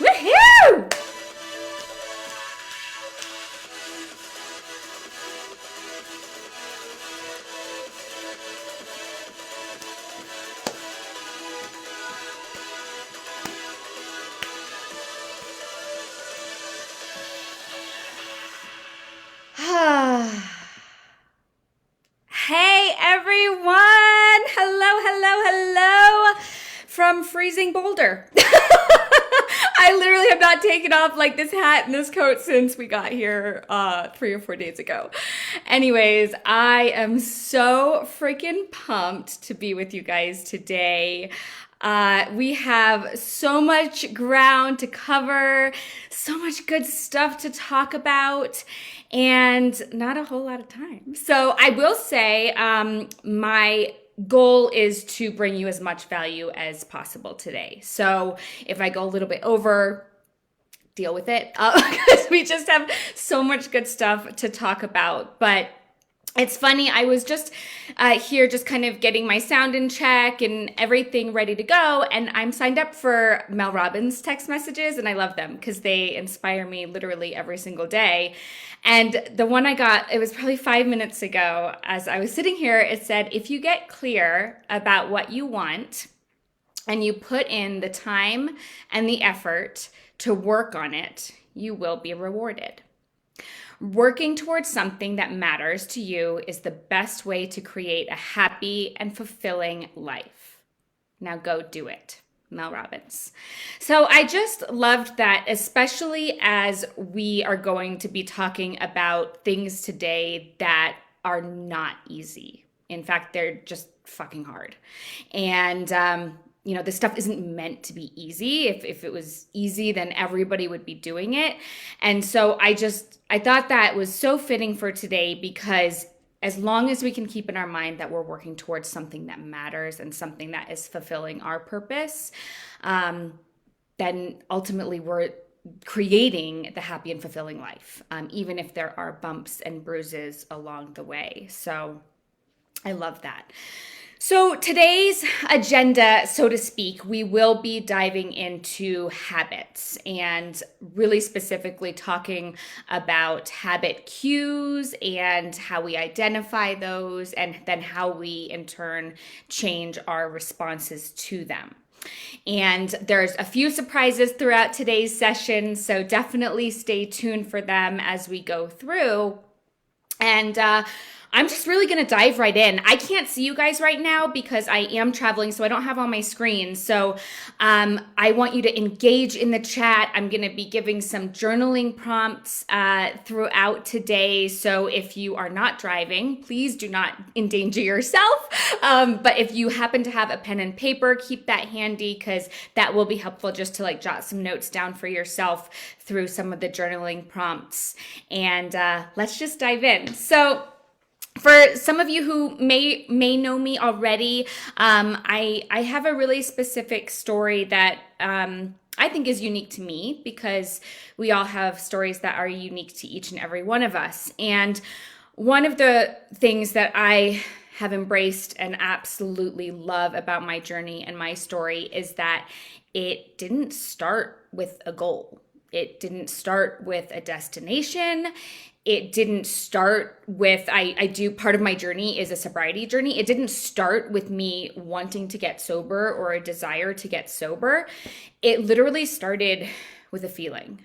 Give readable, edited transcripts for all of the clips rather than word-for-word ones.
Woohoo! Hey everyone! Hello, hello, hello from freezing Boulder. I literally have not taken off like this hat and this coat since we got here 3 or 4 days ago. Anyways, I am so freaking pumped to be with you guys today. We have so much ground to cover, so much good stuff to talk about, and not a whole lot of time. So I will say my goal is to bring you as much value as possible today. So if I go a little bit over, deal with it, because we just have so much good stuff to talk about. But it's funny, I was just here just kind of getting my sound in check and everything ready to go, and I'm signed up for Mel Robbins text messages, and I love them because they inspire me literally every single day. And the one I got, it was probably 5 minutes ago, as I was sitting here, it said, if you get clear about what you want and you put in the time and the effort to work on it, you will be rewarded. Working towards something that matters to you is the best way to create a happy and fulfilling life. Now go do it. Mel Robbins. So I just loved that, especially as we are going to be talking about things today that are not easy. In fact, they're just fucking hard. And, this stuff isn't meant to be easy. If it was easy, then everybody would be doing it. And so I thought that was so fitting for today, because as long as we can keep in our mind that we're working towards something that matters and something that is fulfilling our purpose, then ultimately we're creating the happy and fulfilling life, even if there are bumps and bruises along the way. So I love that. So today's agenda, so to speak, we will be diving into habits, and really specifically talking about habit cues and how we identify those, and then how we in turn change our responses to them. And there's a few surprises throughout today's session, so definitely stay tuned for them as we go through. And I'm just really going to dive right in. I can't see you guys right now because I am traveling, so I don't have all my screens. So I want you to engage in the chat. I'm going to be giving some journaling prompts throughout today. So if you are not driving, please do not endanger yourself. But if you happen to have a pen and paper, keep that handy, because that will be helpful just to jot some notes down for yourself through some of the journaling prompts. And let's just dive in. So for some of you who may know me already, I have a really specific story that I think is unique to me, because we all have stories that are unique to each and every one of us. And one of the things that I have embraced and absolutely love about my journey and my story is that it didn't start with a goal. It didn't start with a destination. It didn't start with, I do, part of my journey is a sobriety journey. It didn't start with me wanting to get sober or a desire to get sober. It literally started with a feeling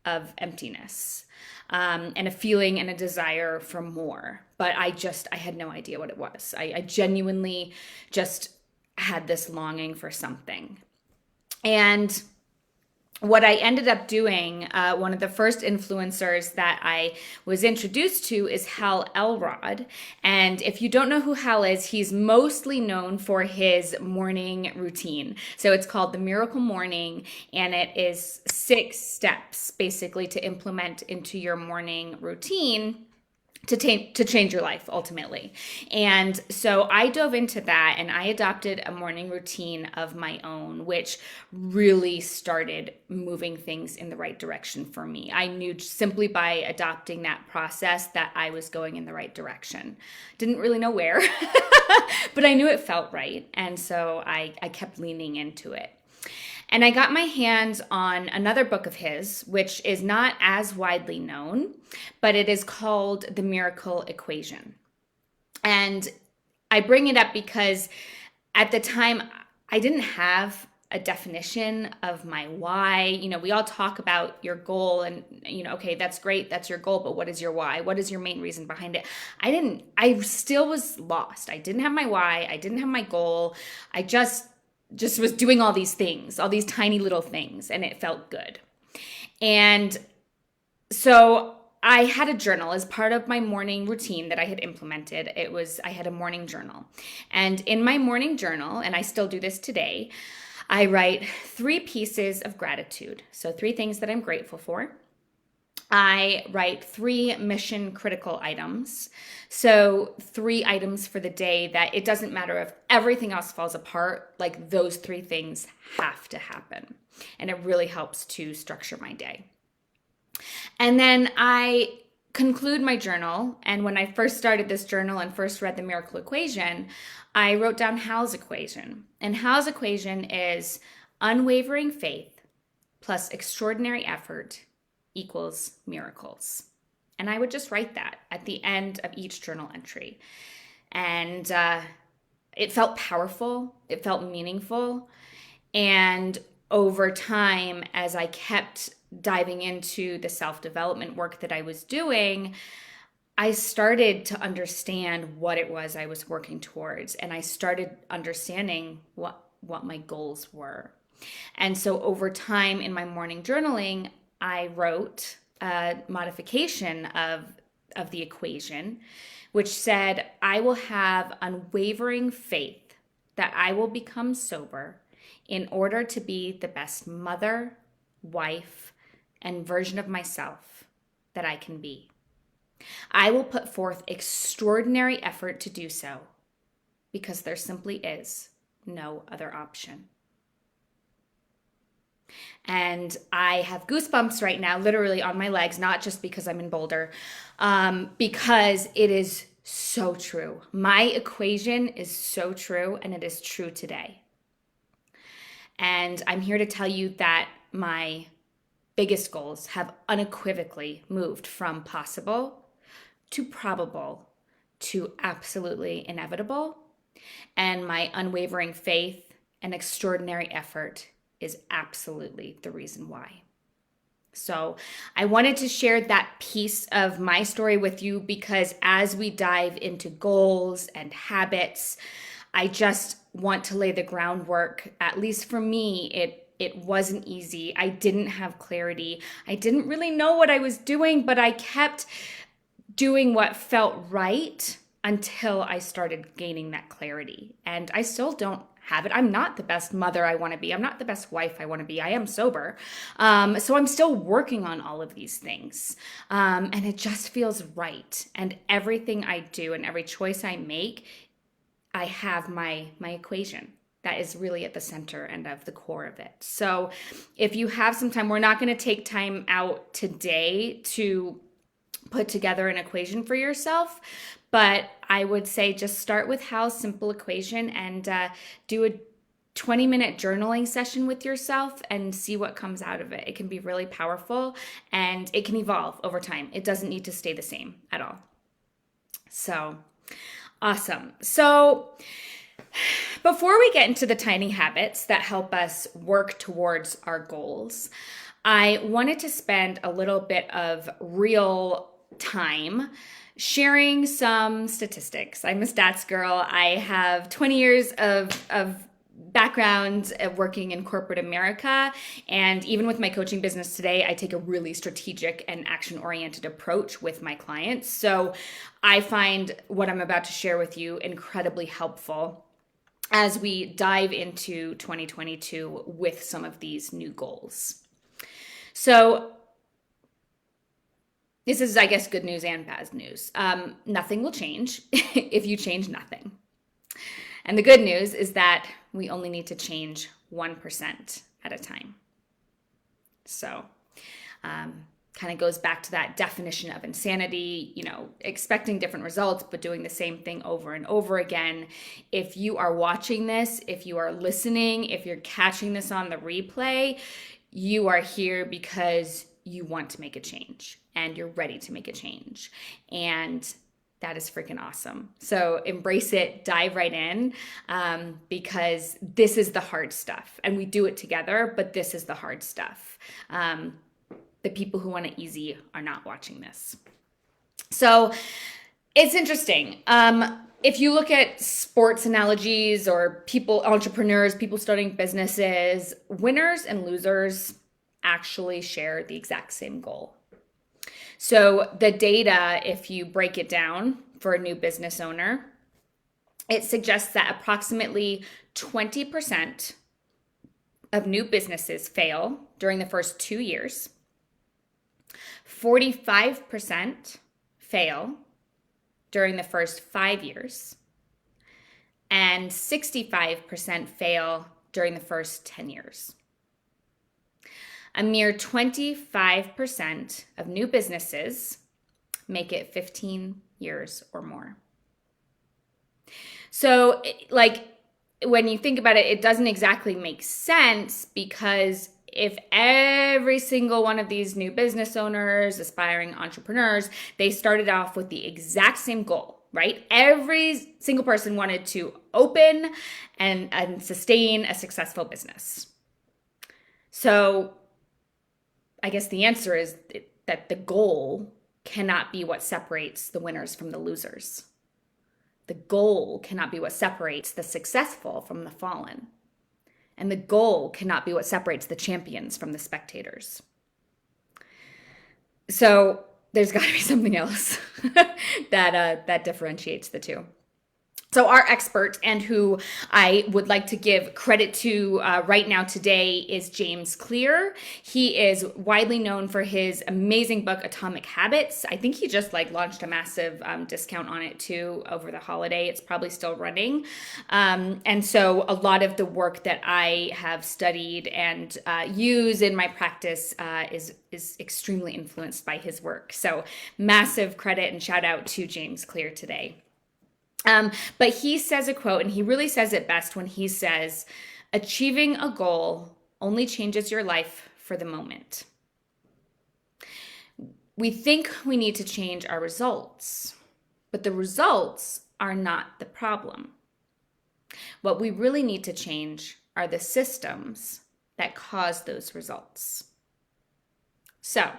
of emptiness, and a feeling and a desire for more. But I had no idea what it was. I genuinely just had this longing for something. And what I ended up doing, one of the first influencers that I was introduced to is Hal Elrod. And if you don't know who Hal is, he's mostly known for his morning routine. So it's called the Miracle Morning, and it is 6 steps basically to implement into your morning routine to change your life ultimately. And so I dove into that and I adopted a morning routine of my own, which really started moving things in the right direction for me. I knew simply by adopting that process that I was going in the right direction. Didn't really know where, but I knew it felt right. And so I kept leaning into it. And I got my hands on another book of his, which is not as widely known, but it is called The Miracle Equation. And I bring it up because at the time, I didn't have a definition of my why. You know, we all talk about your goal and, you know, okay, that's great. That's your goal. But what is your why? What is your main reason behind it? I still was lost. I didn't have my why. I didn't have my goal. I just was doing all these things, all these tiny little things, and it felt good. And so I had a journal as part of my morning routine that I had implemented. I had a morning journal. And in my morning journal, and I still do this today, I write 3 pieces of gratitude. So 3 things that I'm grateful for. I write 3 mission critical items. So 3 items for the day that it doesn't matter if everything else falls apart, like those 3 things have to happen. And it really helps to structure my day. And then I conclude my journal. And when I first started this journal and first read the Miracle Equation, I wrote down Hal's equation. And Hal's equation is unwavering faith plus extraordinary effort equals miracles. And I would just write that at the end of each journal entry. And it felt powerful. It felt meaningful. And over time, as I kept diving into the self-development work that I was doing, I started to understand what it was I was working towards. And I started understanding what my goals were. And so over time in my morning journaling, I wrote a modification of the equation, which said, I will have unwavering faith that I will become sober in order to be the best mother, wife, and version of myself that I can be. I will put forth extraordinary effort to do so because there simply is no other option. And I have goosebumps right now, literally on my legs, not just because I'm in Boulder, because it is so true. My equation is so true, and it is true today. And I'm here to tell you that my biggest goals have unequivocally moved from possible to probable to absolutely inevitable. And my unwavering faith and extraordinary effort is absolutely the reason why. So I wanted to share that piece of my story with you because as we dive into goals and habits, I just want to lay the groundwork. At least for me, it wasn't easy. I didn't have clarity. I didn't really know what I was doing, but I kept doing what felt right until I started gaining that clarity. And I still don't have it. I'm not the best mother I want to be. I'm not the best wife I want to be. I am sober. So I'm still working on all of these things. And it just feels right. And everything I do and every choice I make, I have my equation. That is really at the center and of the core of it. So if you have some time, we're not going to take time out today to put together an equation for yourself, but I would say just start with Hal's simple equation and do a 20-minute journaling session with yourself and see what comes out of it. It can be really powerful and it can evolve over time. It doesn't need to stay the same at all. So awesome. So before we get into the tiny habits that help us work towards our goals, I wanted to spend a little bit of real time sharing some statistics. I'm a stats girl. I have 20 years of background working in corporate America. And even with my coaching business today, I take a really strategic and action-oriented approach with my clients. So I find what I'm about to share with you incredibly helpful as we dive into 2022 with some of these new goals. So this is, I guess, good news and bad news. Nothing will change if you change nothing. And the good news is that we only need to change 1% at a time. So kind of goes back to that definition of insanity, expecting different results, but doing the same thing over and over again. If you are watching this, if you are listening, if you're catching this on the replay, you are here because you want to make a change and you're ready to make a change. And that is freaking awesome. So embrace it, dive right in, because this is the hard stuff. And we do it together, but this is the hard stuff. The people who want it easy are not watching this. So it's interesting. If you look at sports analogies or entrepreneurs, people starting businesses, winners and losers actually share the exact same goal. So the data, if you break it down for a new business owner, it suggests that approximately 20% of new businesses fail during the first 2 years. 45% fail during the first 5 years. And 65% fail during the first 10 years. A mere 25% of new businesses make it 15 years or more. So, when you think about it, it doesn't exactly make sense, because if every single one of these new business owners, aspiring entrepreneurs, they started off with the exact same goal, right? Every single person wanted to open and sustain a successful business. So I guess the answer is that the goal cannot be what separates the winners from the losers. The goal cannot be what separates the successful from the fallen. And the goal cannot be what separates the champions from the spectators. So there's got to be something else that differentiates the two. So our expert, and who I would like to give credit to right now today, is James Clear. He is widely known for his amazing book, Atomic Habits. I think he just launched a massive discount on it too over the holiday. It's probably still running. And so a lot of the work that I have studied and use in my practice is extremely influenced by his work. So massive credit and shout out to James Clear today. But he says a quote, and he really says it best when he says, achieving a goal only changes your life for the moment. We think we need to change our results, but the results are not the problem. What we really need to change are the systems that cause those results. So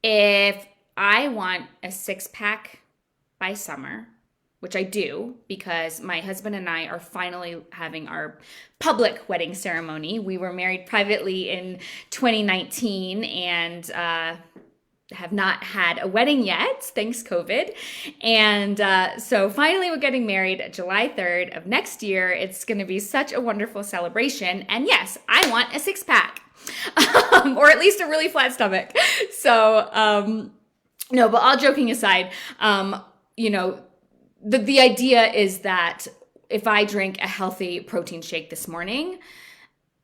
if I want a 6-pack by summer, which I do because my husband and I are finally having our public wedding ceremony. We were married privately in 2019 and have not had a wedding yet, thanks COVID. And so finally we're getting married July 3rd of next year. It's going to be such a wonderful celebration. And yes, I want a 6-pack or at least a really flat stomach. So no, but all joking aside, the idea is that if I drink a healthy protein shake this morning,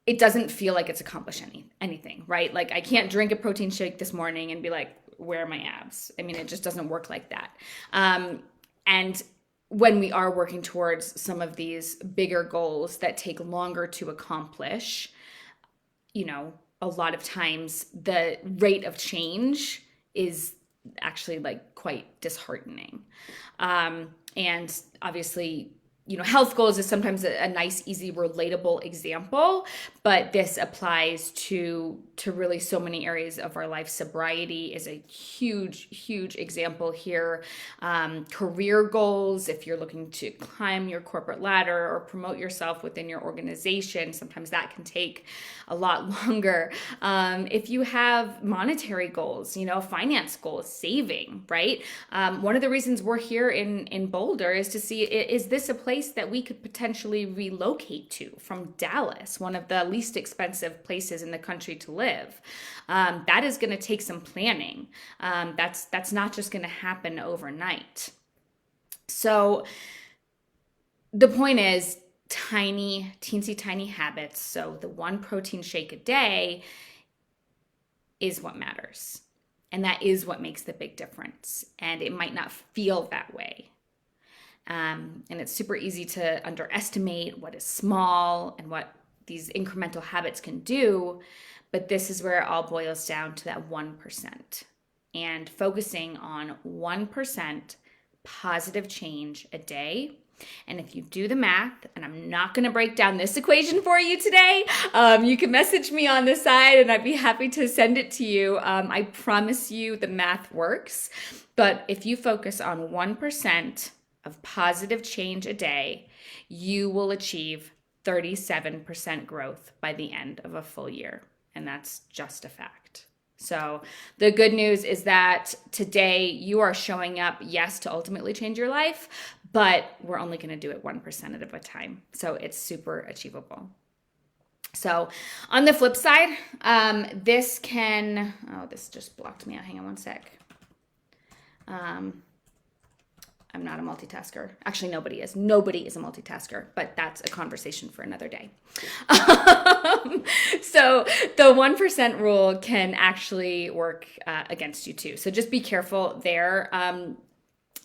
it doesn't feel like it's accomplished anything, right? Like I can't drink a protein shake this morning and be like, where are my abs? I mean, it just doesn't work like that. And when we are working towards some of these bigger goals that take longer to accomplish, you know, a lot of times the rate of change is actually like quite disheartening. And obviously, you know, health goals is sometimes a nice, easy, relatable example, but this applies to really so many areas of our life. Sobriety is a huge example here. Career goals, if you're looking to climb your corporate ladder or promote yourself within your organization, sometimes that can take a lot longer. If you have monetary goals, you know, finance goals, saving, right? One of the reasons we're here in Boulder is to see, is this a place that we could potentially relocate to from Dallas, one of the least expensive places in the country to live? That is going to take some planning. That's not just going to happen overnight. So the point is, teensy tiny habits. So the one protein shake a day is what matters. And that is what makes the big difference. And it might not feel that way. And it's super easy to underestimate what is small and what these incremental habits can do. But this is where it all boils down to that 1%. And focusing on 1% positive change a day. And if you do the math, and I'm not going to break down this equation for you today, you can message me on the side and I'd be happy to send it to you. I promise you the math works. But if you focus on 1% of positive change a day, you will achieve 37% growth by the end of a full year. And that's just a fact. So the good news is that today you are showing up, yes, to ultimately change your life, but we're only going to do it 1% at a time. So it's super achievable. So on the flip side, this just blocked me out. Hang on one sec. I'm not a multitasker. Actually, nobody is. Nobody is a multitasker, but that's a conversation for another day. So the 1% rule can actually work against you too. So just be careful there.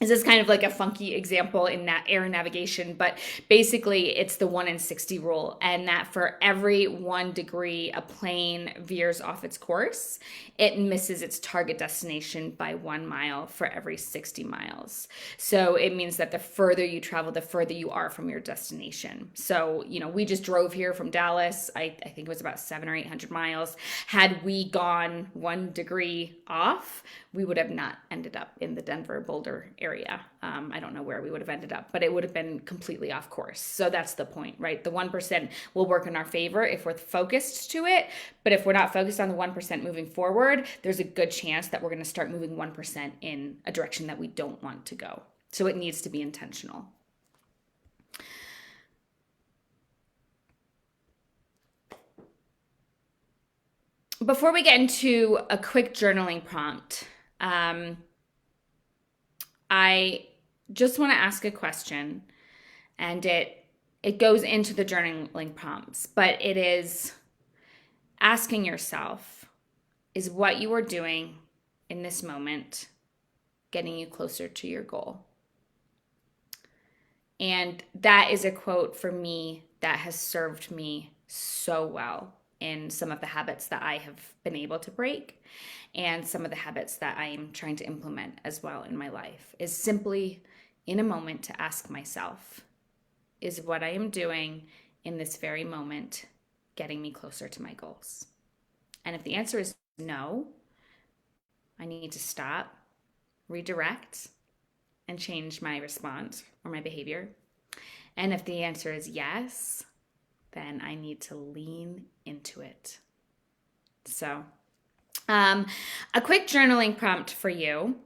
This is kind of like a funky example in that air navigation, but basically it's the 1 in 60 rule, and that for every 1 degree a plane veers off its course, it misses its target destination by 1 mile for every 60 miles. So it means that the further you travel, the further you are from your destination. So, you know, we just drove here from Dallas. I think it was about 700 or 800 miles. Had we gone 1 degree off, we would have not ended up in the Denver Boulder area. I don't know where we would have ended up, but it would have been completely off course. So that's the point, right? The 1% will work in our favor if we're focused to it. But if we're not focused on the 1% moving forward, there's a good chance that we're going to start moving 1% in a direction that we don't want to go. So it needs to be intentional. Before we get into a quick journaling prompt, I just want to ask a question, and it goes into the journaling prompts, but it is asking yourself, is what you are doing in this moment getting you closer to your goal? And that is a quote for me that has served me so well in some of the habits that I have been able to break, and some of the habits that I am trying to implement as well in my life, is simply in a moment to ask myself, is what I am doing in this very moment getting me closer to my goals? And if the answer is no, I need to stop, redirect, and change my response or my behavior. And if the answer is yes, then I need to lean into it. So, a quick journaling prompt for you,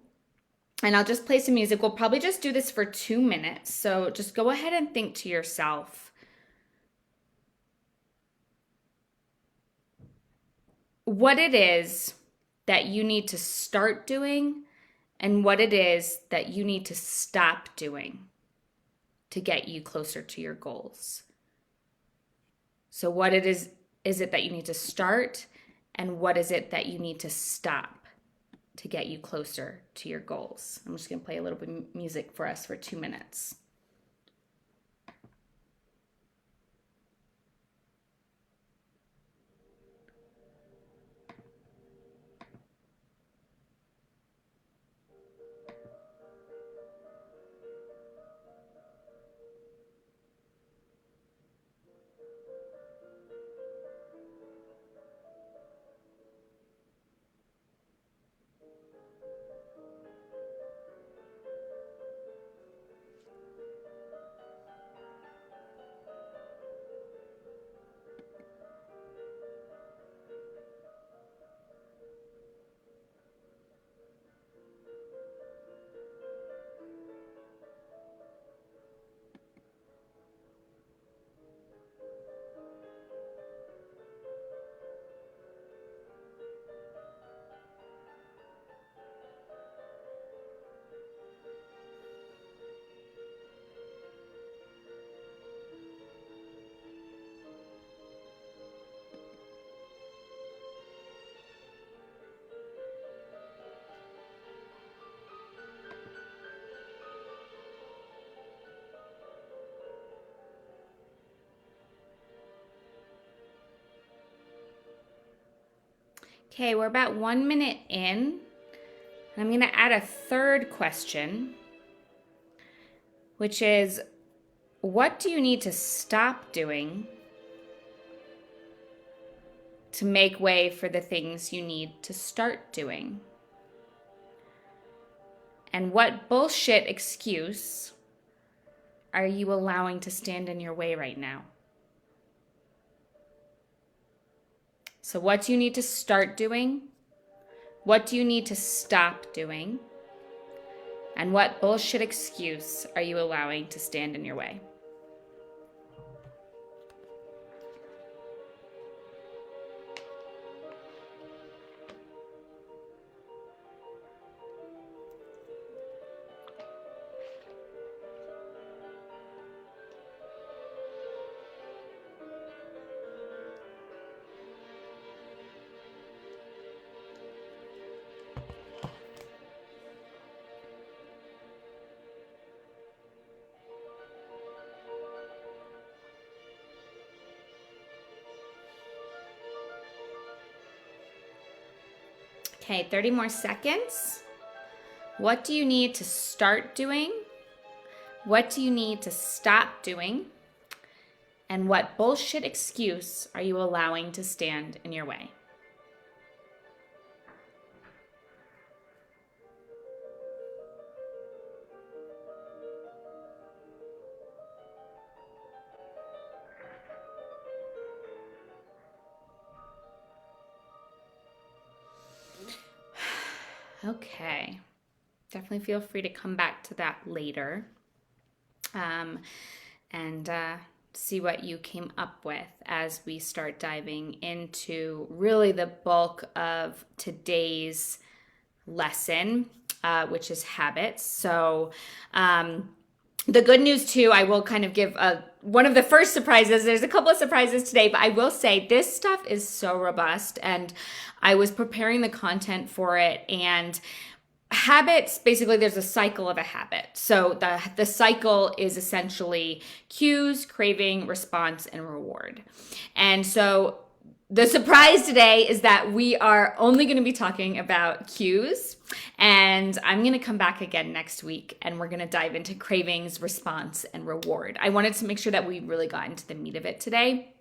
and I'll just play some music. We'll probably just do this for 2 minutes. So just go ahead and think to yourself, what it is that you need to start doing and what it is that you need to stop doing to get you closer to your goals. So what is it that you need to start, and what is it that you need to stop to get you closer to your goals? I'm just going to play a little bit of music for us for 2 minutes. Okay, we're about 1 minute in. I'm going to add a third question, which is, what do you need to stop doing to make way for the things you need to start doing? And what bullshit excuse are you allowing to stand in your way right now? So what do you need to start doing? What do you need to stop doing? And what bullshit excuse are you allowing to stand in your way? Okay, 30 more seconds. What do you need to start doing? What do you need to stop doing? And what bullshit excuse are you allowing to stand in your way? Okay, definitely feel free to come back to that later and see what you came up with as we start diving into really the bulk of today's lesson, which is habits. So the good news too, I will kind of give one of the first surprises. There's a couple of surprises today, but I will say this stuff is so robust, and I was preparing the content for it, and habits, basically there's a cycle of a habit. So the cycle is essentially cues, craving, response, and reward. And so the surprise today is that we are only going to be talking about cues, and I'm going to come back again next week and we're going to dive into cravings, response, and reward. I wanted to make sure that we really got into the meat of it today.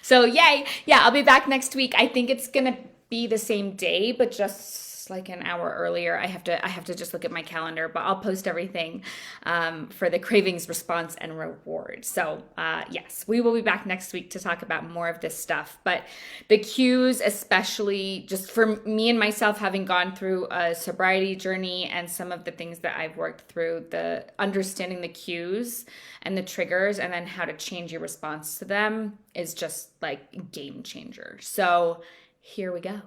So yay. Yeah, I'll be back next week. I think it's going to be the same day, but just like an hour earlier. I have to just look at my calendar, but I'll post everything for the cravings, response, and reward. So yes, we will be back next week to talk about more of this stuff. But the cues, especially just for me and myself, having gone through a sobriety journey and some of the things that I've worked through, the understanding the cues and the triggers and then how to change your response to them is just like game changer. So here we go.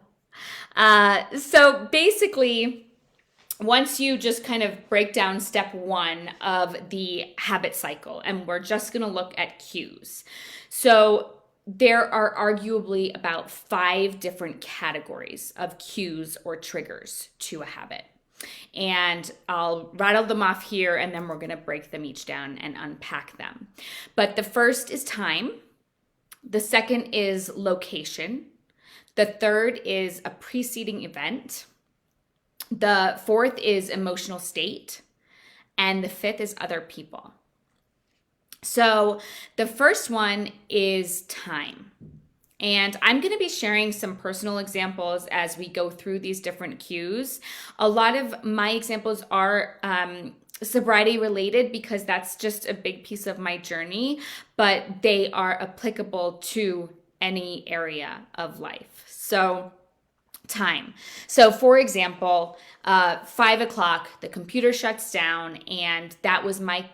So basically, once you just kind of break down step one of the habit cycle, and we're just going to look at cues. So there are arguably about 5 different categories of cues or triggers to a habit. And I'll rattle them off here, and then we're going to break them each down and unpack them. But the first is time. The second is location. The third is a preceding event. The fourth is emotional state. And the fifth is other people. So the first one is time. And I'm going to be sharing some personal examples as we go through these different cues. A lot of my examples are sobriety related because that's just a big piece of my journey, but they are applicable to any area of life. So time. So for example, 5 o'clock, the computer shuts down, and that was my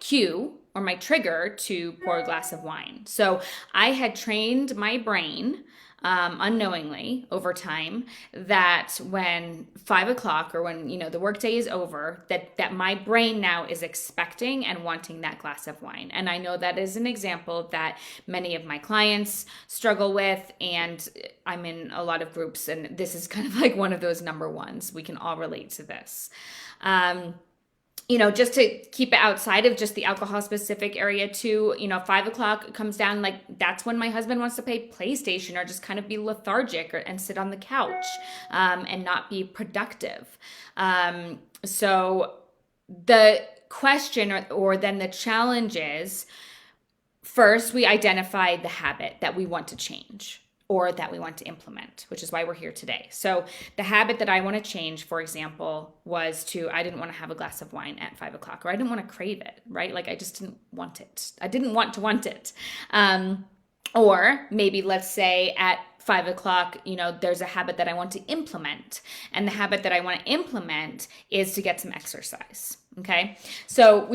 cue or my trigger to pour a glass of wine. So I had trained my brain unknowingly over time that when 5 o'clock or when, the workday is over, that my brain now is expecting and wanting that glass of wine. And I know that is an example that many of my clients struggle with, and I'm in a lot of groups, and this is kind of like one of those number ones. We can all relate to this. just to keep it outside of just the alcohol specific area too, 5 o'clock comes down, like that's when my husband wants to play PlayStation or just kind of be lethargic and sit on the couch and not be productive. So the question or then the challenge is, first, we identify the habit that we want to change or that we want to implement, which is why we're here today. So the habit that I want to change, for example, was I didn't want to have a glass of wine at 5 o'clock, or I didn't want to crave it, right? Like I just didn't want it. I didn't want it. Or maybe let's say at 5 o'clock, there's a habit that I want to implement. And the habit that I want to implement is to get some exercise. Okay. So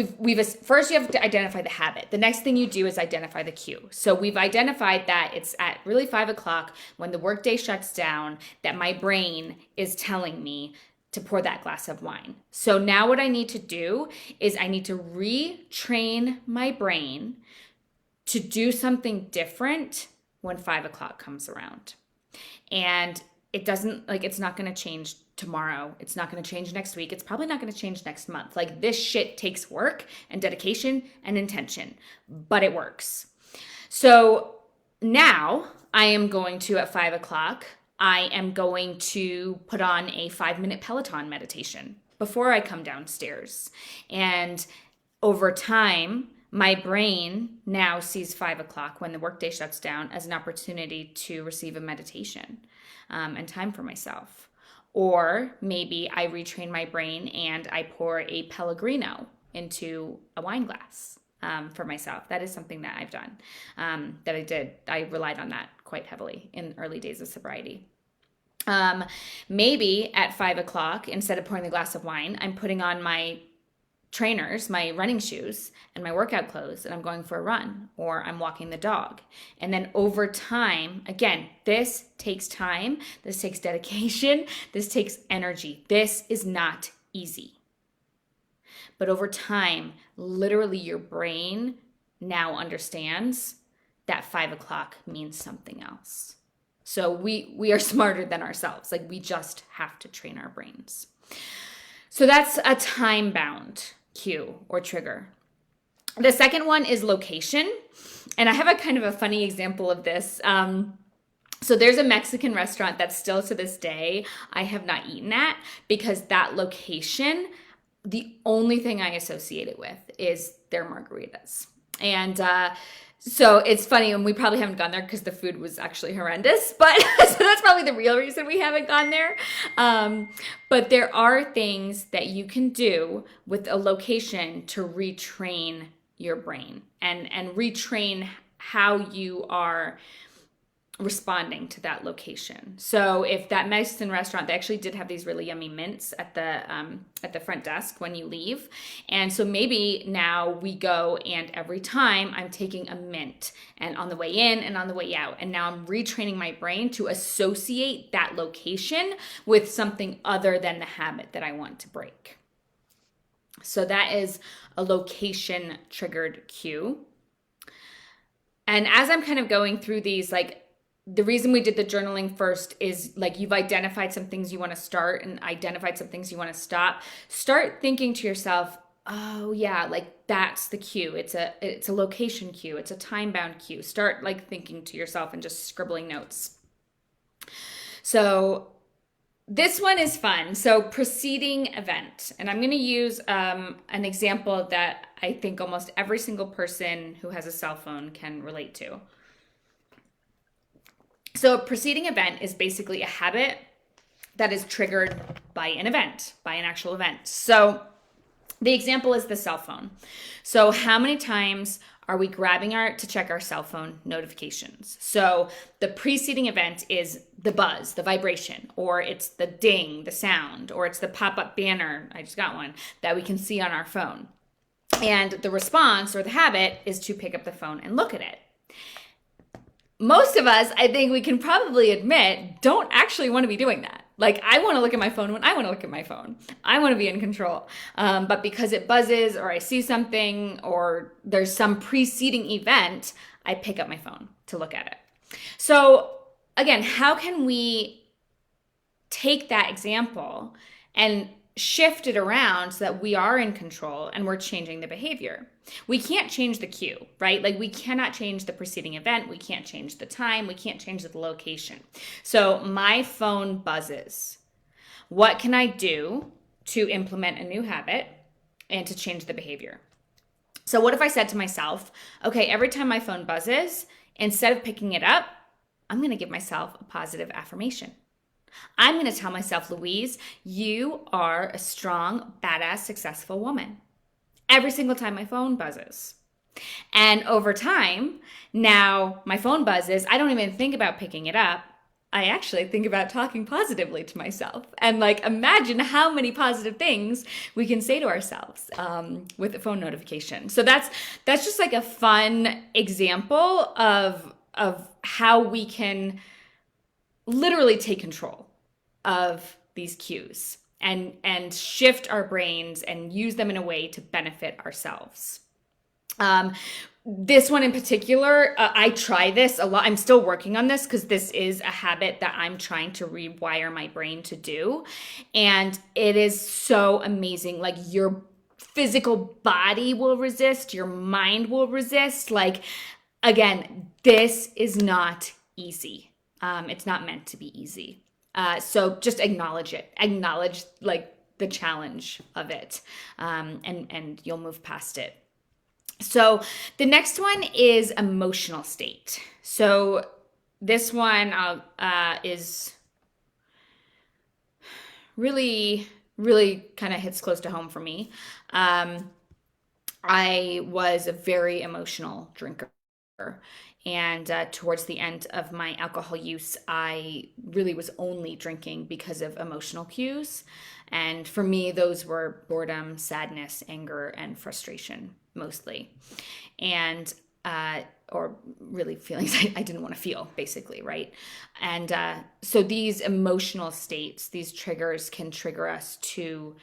first you have to identify the habit. The next thing you do is identify the cue. So we've identified that it's at really 5 o'clock when the workday shuts down that my brain is telling me to pour that glass of wine. So now what I need to do is I need to retrain my brain to do something different when 5 o'clock comes around. And it's not going to change tomorrow. It's not going to change next week. It's probably not going to change next month. Like this shit takes work and dedication and intention, but it works. So now I am going to, at 5 o'clock, I am going to put on a 5-minute Peloton meditation before I come downstairs. And over time, my brain now sees 5 o'clock when the workday shuts down as an opportunity to receive a meditation and time for myself. Or maybe I retrain my brain and I pour a Pellegrino into a wine glass for myself. That is something that I've done, that I did. I relied on that quite heavily in early days of sobriety. Maybe at 5 o'clock, instead of pouring the glass of wine, I'm putting on my trainers, my running shoes, and my workout clothes, and I'm going for a run, or I'm walking the dog. And then over time, again, this takes time, this takes dedication, this takes energy. This is not easy. But over time, literally your brain now understands that 5 o'clock means something else. So we are smarter than ourselves. Like we just have to train our brains. So that's a time-bound cue or trigger. The second one is location. And I have a kind of a funny example of this. So there's a Mexican restaurant that still to this day I have not eaten at, because that location, the only thing I associate it with is their margaritas. And so it's funny, and we probably haven't gone there because the food was actually horrendous, but so that's probably the real reason we haven't gone there. But there are things that you can do with a location to retrain your brain and retrain how you are responding to that location. So if that Mexican restaurant, they actually did have these really yummy mints at the front desk when you leave. And so maybe now we go, and every time I'm taking a mint, and on the way in and on the way out. And now I'm retraining my brain to associate that location with something other than the habit that I want to break. So that is a location triggered cue. And as I'm kind of going through these, like, the reason we did the journaling first is like you've identified some things you want to start and identified some things you want to stop. Start thinking to yourself, oh yeah, like that's the cue. It's a location cue. It's a time-bound cue. Start like thinking to yourself and just scribbling notes. So this one is fun. So preceding event. And I'm going to use an example that I think almost every single person who has a cell phone can relate to. So a preceding event is basically a habit that is triggered by an event, by an actual event. So the example is the cell phone. So how many times are we grabbing to check our cell phone notifications? So the preceding event is the buzz, the vibration, or it's the ding, the sound, or it's the pop-up banner, I just got one, that we can see on our phone. And the response or the habit is to pick up the phone and look at it. Most of us, I think we can probably admit, don't actually want to be doing that. Like, I want to look at my phone when I want to look at my phone. I want to be in control. But because it buzzes, or I see something, or there's some preceding event, I pick up my phone to look at it. So again, how can we take that example and shift it around so that we are in control and we're changing the behavior. We can't change the cue, right? Like we cannot change the preceding event. We can't change the time. We can't change the location. So my phone buzzes. What can I do to implement a new habit and to change the behavior? So what if I said to myself, okay, every time my phone buzzes, instead of picking it up, I'm going to give myself a positive affirmation. I'm going to tell myself, Louise, you are a strong, badass, successful woman. Every single time my phone buzzes. And over time, now my phone buzzes, I don't even think about picking it up. I actually think about talking positively to myself and like imagine how many positive things we can say to ourselves with a phone notification. So that's just like a fun example of how we can literally take control of these cues and shift our brains and use them in a way to benefit ourselves. This one in particular, I try this a lot. I'm still working on this because this is a habit that I'm trying to rewire my brain to do. And it is so amazing. Like your physical body will resist, your mind will resist. Like, again, this is not easy. It's not meant to be easy. So just acknowledge it. Acknowledge like the challenge of it, and you'll move past it. So the next one is emotional state. So this one is really, really kind of hits close to home for me. I was a very emotional drinker. And towards the end of my alcohol use, I really was only drinking because of emotional cues. And for me, those were boredom, sadness, anger, and frustration mostly. And or really feelings I didn't want to feel, basically, right? And so these emotional states, these triggers can trigger us to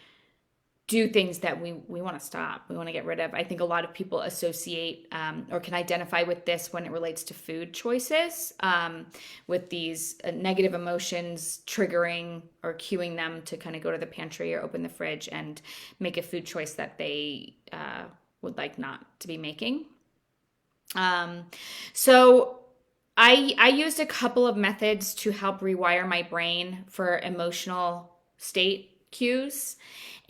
do things that we want to stop, we want to get rid of. I think a lot of people associate or can identify with this when it relates to food choices, with these negative emotions triggering or cueing them to kind of go to the pantry or open the fridge and make a food choice that they would like not to be making. So I used a couple of methods to help rewire my brain for emotional state cues.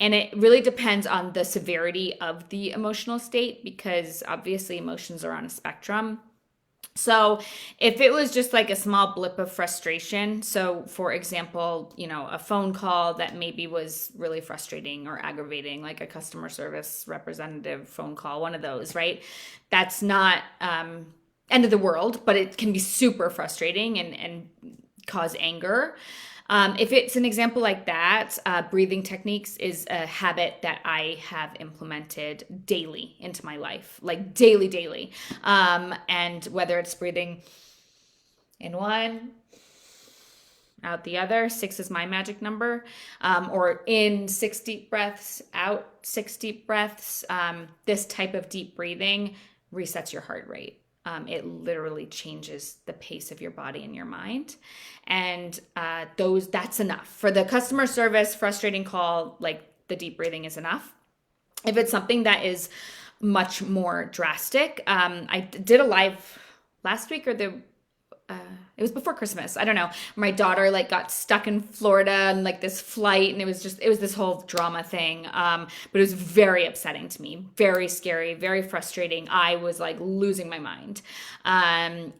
And it really depends on the severity of the emotional state because obviously emotions are on a spectrum. So if it was just like a small blip of frustration, so for example, a phone call that maybe was really frustrating or aggravating, like a customer service representative phone call, one of those, right? That's not end of the world, but it can be super frustrating and cause anger. If it's an example like that, breathing techniques is a habit that I have implemented daily into my life, like daily. And whether it's breathing in one, out the other, 6 is my magic number, or in 6 deep breaths, out 6 deep breaths, this type of deep breathing resets your heart rate. It literally changes the pace of your body and your mind. And that's enough. For the customer service frustrating call, like the deep breathing is enough. If it's something that is much more drastic, I did a live last week or it was before Christmas. I don't know. My daughter got stuck in Florida and this flight, and it was this whole drama thing. But it was very upsetting to me, very scary, very frustrating. I was losing my mind. And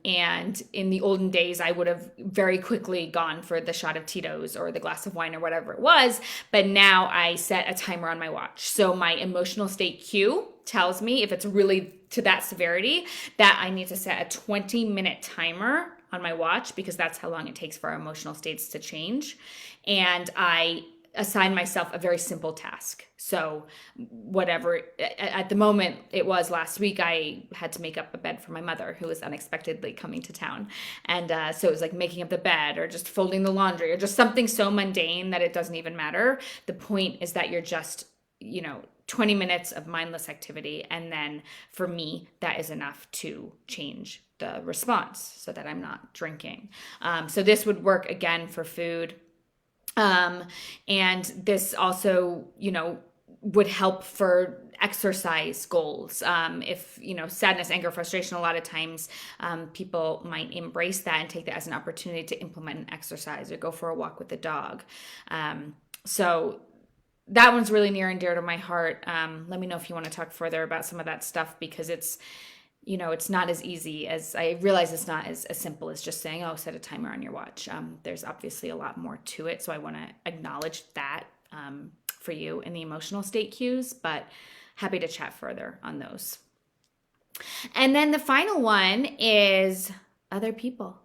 in the olden days, I would have very quickly gone for the shot of Tito's or the glass of wine or whatever it was. But now I set a timer on my watch. So my emotional state cue tells me, if it's really to that severity, that I need to set a 20-minute timer on my watch, because that's how long it takes for our emotional states to change. And I assign myself a very simple task. So whatever, at the moment it was last week, I had to make up a bed for my mother who was unexpectedly coming to town. And so it was making up the bed or just folding the laundry or just something so mundane that it doesn't even matter. The point is that you're just, 20 minutes of mindless activity. And then for me, that is enough to change the response so that I'm not drinking. So this would work again for food. Um, and this also, would help for exercise goals. If, sadness, anger, frustration, a lot of times people might embrace that and take that as an opportunity to implement an exercise or go for a walk with the dog. So that one's really near and dear to my heart. Let me know if you want to talk further about some of that stuff, because it's not as easy as I realize. It's not as simple as just saying, oh, set a timer on your watch. There's obviously a lot more to it. So I want to acknowledge that for you in the emotional state cues, but happy to chat further on those. And then the final one is other people.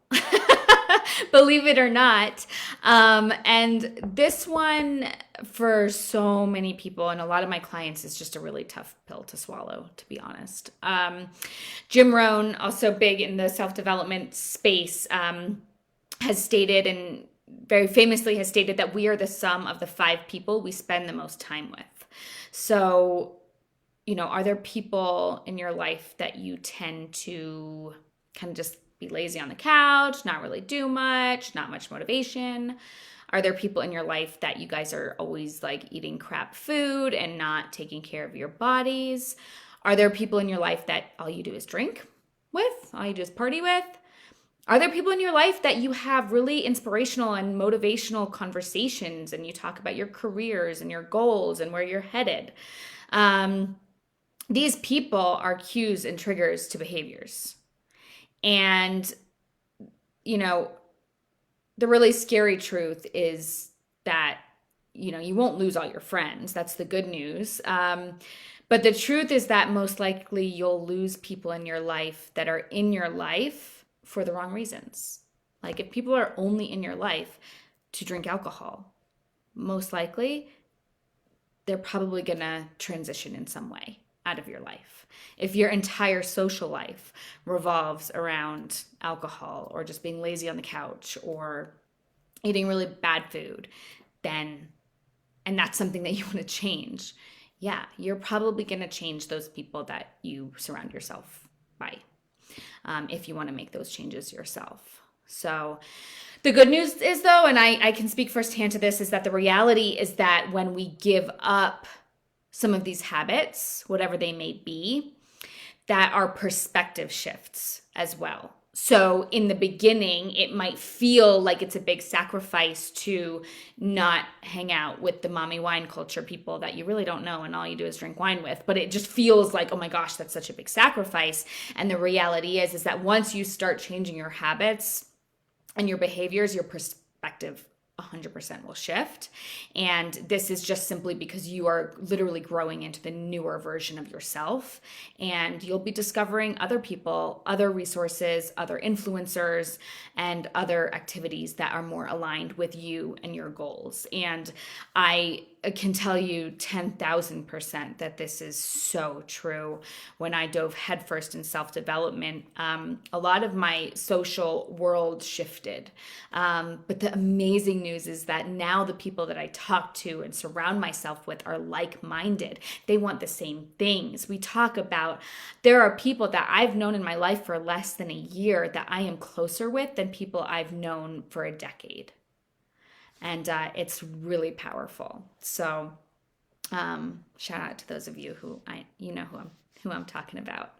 Believe it or not. And this one, for so many people and a lot of my clients, is just a really tough pill to swallow, to be honest. Jim Rohn, also big in the self-development space, has stated, and very famously has stated, that we are the sum of the 5 people we spend the most time with. So, are there people in your life that you tend to kind of just be lazy on the couch, not really do much, not much motivation? Are there people in your life that you guys are always like eating crap food and not taking care of your bodies? Are there people in your life that all you do is drink with, all you do is party with? Are there people in your life that you have really inspirational and motivational conversations and you talk about your careers and your goals and where you're headed? These people are cues and triggers to behaviors. And, the really scary truth is that, you won't lose all your friends. That's the good news. But the truth is that most likely you'll lose people in your life that are in your life for the wrong reasons. Like if people are only in your life to drink alcohol, most likely they're probably going to transition in some way out of your life. If your entire social life revolves around alcohol or just being lazy on the couch or eating really bad food, and that's something that you want to change, yeah, you're probably going to change those people that you surround yourself by, if you want to make those changes yourself. So the good news is, though, and I can speak firsthand to this, is that the reality is that when we give up some of these habits, whatever they may be, that our perspective shifts as well. So in the beginning, it might feel like it's a big sacrifice to not hang out with the mommy wine culture people that you really don't know and all you do is drink wine with. But it just feels like, oh my gosh, that's such a big sacrifice. And the reality is that once you start changing your habits and your behaviors, your perspective 100% will shift. And this is just simply because you are literally growing into the newer version of yourself. And you'll be discovering other people, other resources, other influencers, and other activities that are more aligned with you and your goals. And I can tell you 10,000% that this is so true. When I dove headfirst in self-development, a lot of my social world shifted. But the amazing news is that now the people that I talk to and surround myself with are like-minded. They want the same things. We talk about, there are people that I've known in my life for less than a year that I am closer with than people I've known for a decade. And it's really powerful. So shout out to those of you who who I'm talking about.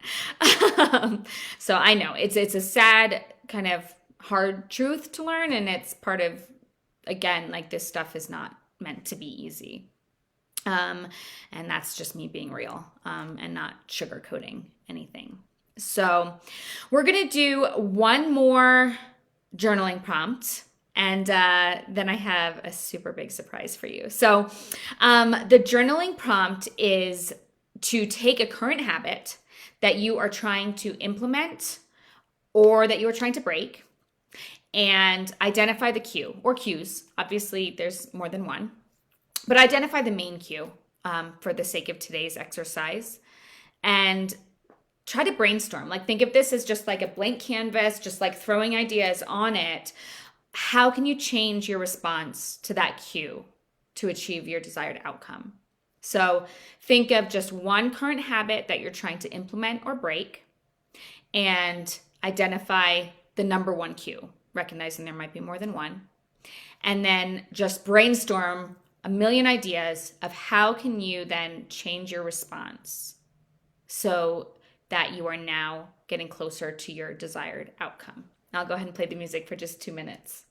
So I know it's a sad, kind of hard truth to learn, and it's part of, again, like, this stuff is not meant to be easy. And that's just me being real, and not sugarcoating anything. So we're gonna do one more journaling prompt. And then I have a super big surprise for you. So the journaling prompt is to take a current habit that you are trying to implement or that you are trying to break and identify the cue or cues. Obviously, there's more than one, but identify the main cue for the sake of today's exercise and try to brainstorm. Like, think of this as just like a blank canvas, just like throwing ideas on it. How can you change your response to that cue to achieve your desired outcome? So think of just one current habit that you're trying to implement or break and identify the number one cue, recognizing there might be more than one. and then just brainstorm a million ideas of how can you then change your response so that you are now getting closer to your desired outcome. I'll go ahead and play the music for just 2 minutes.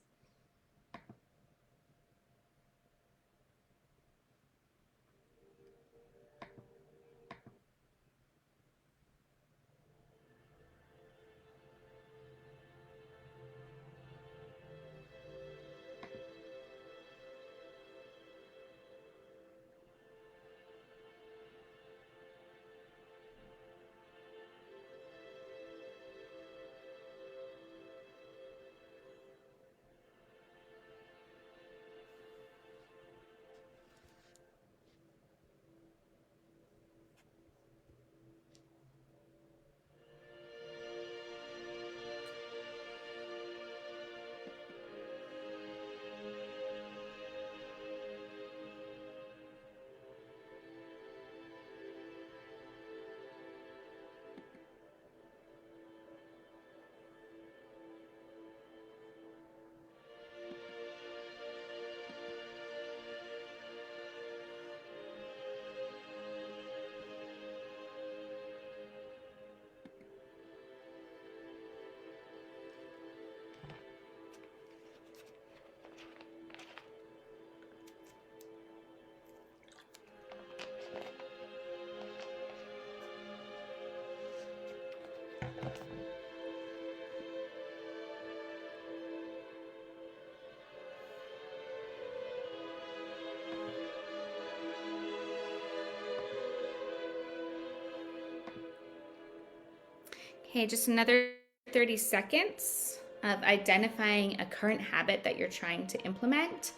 Okay, just another 30 seconds of identifying a current habit that you're trying to implement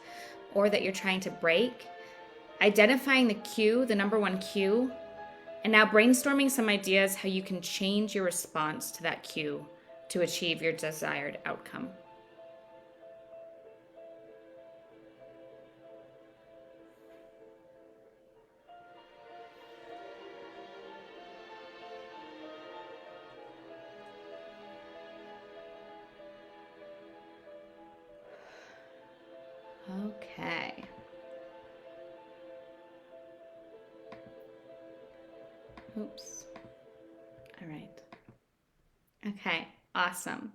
or that you're trying to break, identifying the cue, the number one cue, and now brainstorming some ideas how you can change your response to that cue to achieve your desired outcome. Okay. Oops. All right. Okay, awesome.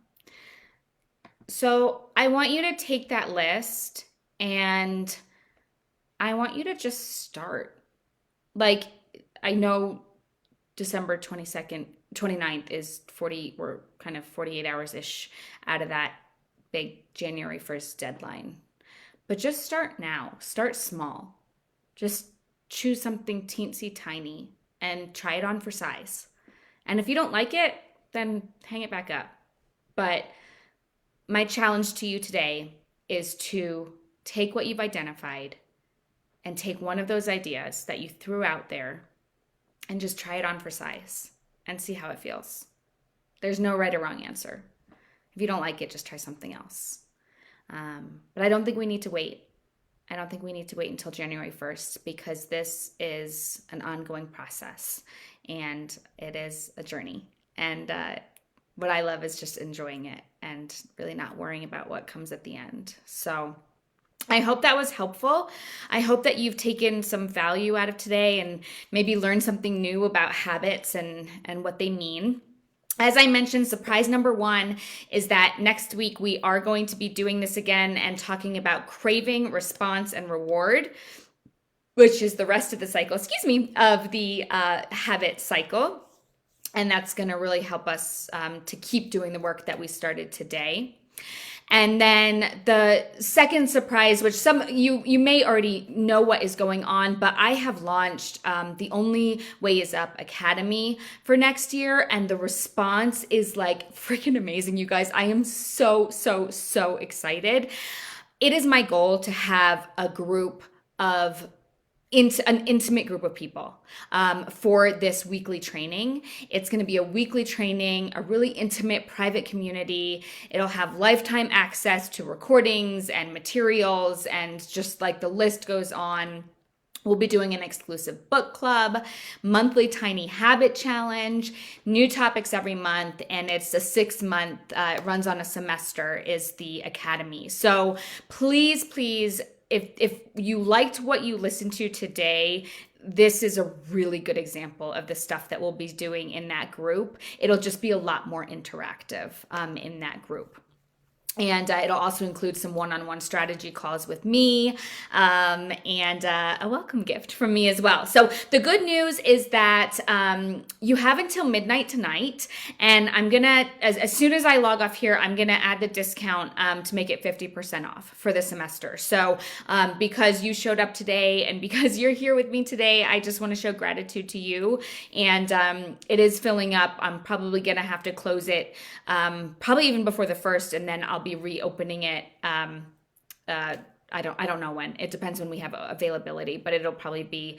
So I want you to take that list and I want you to just start. Like, I know December 22nd, 29th is 40, we're kind of 48 hours-ish out of that big January 1st deadline. But just start now. Start small. Just choose something teensy tiny and try it on for size. And if you don't like it, then hang it back up. But my challenge to you today is to take what you've identified and take one of those ideas that you threw out there and just try it on for size and see how it feels. There's no right or wrong answer. If you don't like it, just try something else. But I don't think we need to wait. I don't think we need to wait until January 1st because this is an ongoing process and it is a journey. And what I love is just enjoying it and really not worrying about what comes at the end. So I hope that was helpful. I hope that you've taken some value out of today and maybe learned something new about habits and what they mean. As I mentioned, surprise number one is that next week we are going to be doing this again and talking about craving, response, and reward, which is the rest of the cycle, of the habit cycle. And that's going to really help us to keep doing the work that we started today. And then the second surprise, which some you may already know what is going on, but I have launched the Only Way Is Up Academy for next year, and the response is like freaking amazing, you guys. I am so excited. It is my goal to have a group of an intimate group of people for this weekly training. It's going to be a weekly training, a really intimate private community. It'll have lifetime access to recordings and materials and just like the list goes on. We'll be doing an exclusive book club, monthly tiny habit challenge, new topics every month, and it's a 6-month, it runs on a semester, is the academy. So please, please, if you liked what you listened to today, this is a really good example of the stuff that we'll be doing in that group. It'll just be a lot more interactive in that group. And it'll also include some one-on-one strategy calls with me and a welcome gift from me as well. So the good news is that you have until midnight tonight. And I'm going to, as soon as I log off here, I'm going to add the discount to make it 50% off for the semester. So because you showed up today and because you're here with me today, I just want to show gratitude to you. And it is filling up. I'm probably going to have to close it probably even before the 1st, and then I'll be reopening it. I don't know when. It depends when we have availability, but it'll probably be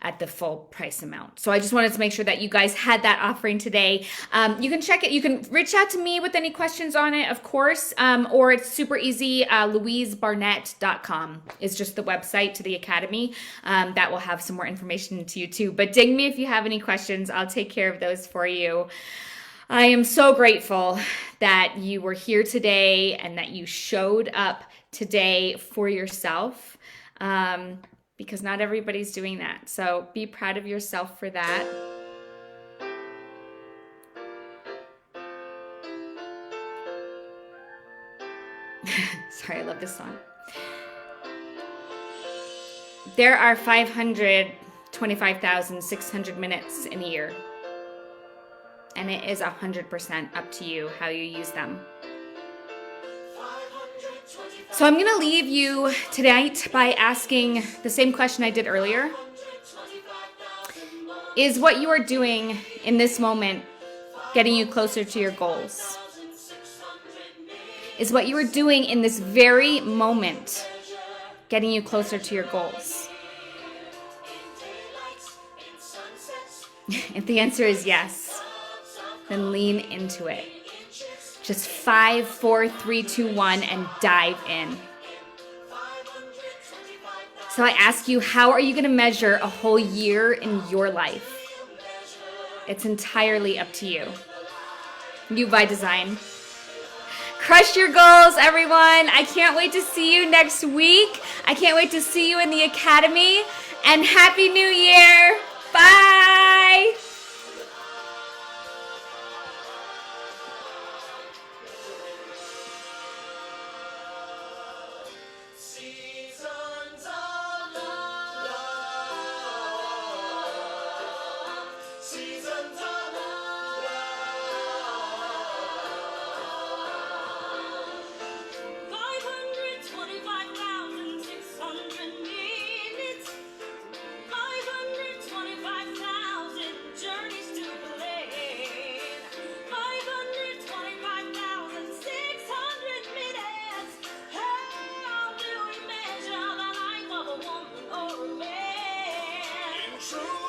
at the full price amount. So I just wanted to make sure that you guys had that offering today. You can check it. You can reach out to me with any questions on it, of course, or it's super easy. LouiseBarnett.com is just the website to the academy. That will have some more information to you too. But ding me if you have any questions. I'll take care of those for you. I am so grateful that you were here today and that you showed up today for yourself, because not everybody's doing that. So be proud of yourself for that. Sorry, I love this song. There are 525,600 minutes in a year. And it is 100% up to you how you use them. So I'm going to leave you tonight by asking the same question I did earlier. Is what you are doing in this moment getting you closer to your goals? Is what you are doing in this very moment getting you closer to your goals? If the answer is yes, then lean into it. Just 5, 4, 3, 2, 1, and dive in. So I ask you, how are you going to measure a whole year in your life? It's entirely up to you. You by design. Crush your goals, everyone. I can't wait to see you next week. I can't wait to see you in the academy. And Happy New Year. Bye. True.